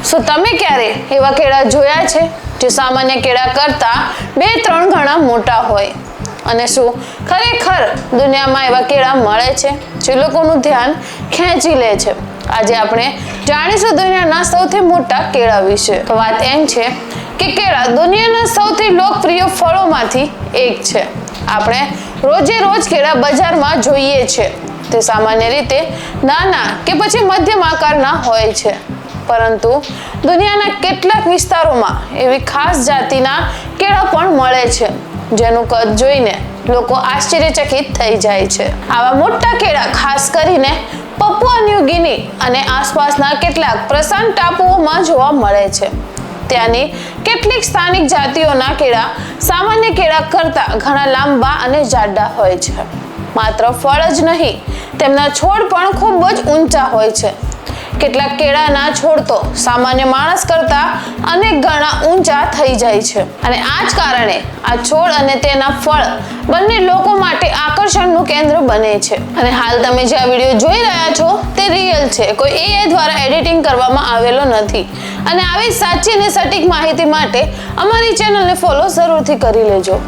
શું તમે ક્યારે એવા કેળા જોયા છે જે સામાન્ય કેળા કરતા 2-3 ગણા મોટા હોય? અને શું ખરેખર દુનિયામાં એવા કેળા મળે છે જે લોકોનું ધ્યાન ખેંચી લે છે? આજે આપણે જાણીશું દુનિયાના સૌથી મોટા કેળા વિશે. તો વાત એમ છે કે કેળા દુનિયાના સૌથી લોકપ્રિય ફળોમાંથી એક છે. આપણે રોજે રોજ કેળા બજારમાં જોઈએ છે. તે સામાન્ય રીતે નાના કે પછી મધ્યમ આકારના હોય છે, પરંતુ દુનિયાના કેટલાક વિસ્તારોમાં એવી ખાસ જાતિના કેળા પણ મળે છે જેનું કદ જોઈને લોકો આશ્ચર્યચકિત થઈ જાય છે. આવા મોટા કેળા ખાસ કરીને પપુઆ ન્યૂ ગિની અને આસપાસના કેટલાક પ્રશાંત ટાપુઓમાં જોવા મળે છે. ત્યાંની કેટલીક સ્થાનિક જાતિઓના કેળા સામાન્ય કેળા કરતાં ઘણા લાંબા અને જાડા હોય છે. માત્ર ફળ જ નહીં, તેમના છોડ પણ ખૂબ જ ઊંચા હોય છે. કેટલાક કેળાના છોડ તો સામાન્ય માણસ કરતા અનેક ગણા ઊંચા થઈ જાય છે. અને આ જ કારણે આ છોડ અને તેના ફળ બંને લોકો માટે આકર્ષણનું કેન્દ્ર બને છે. અને હાલ તમે જે આ વિડીયો જોઈ રહ્યા છો તે રિયલ છે, કોઈ AI દ્વારા એડિટિંગ કરવામાં આવેલો નથી. અને આવી સાચી અને સટીક માહિતી માટે અમારી ચેનલને ફોલો જરૂરથી કરી લેજો.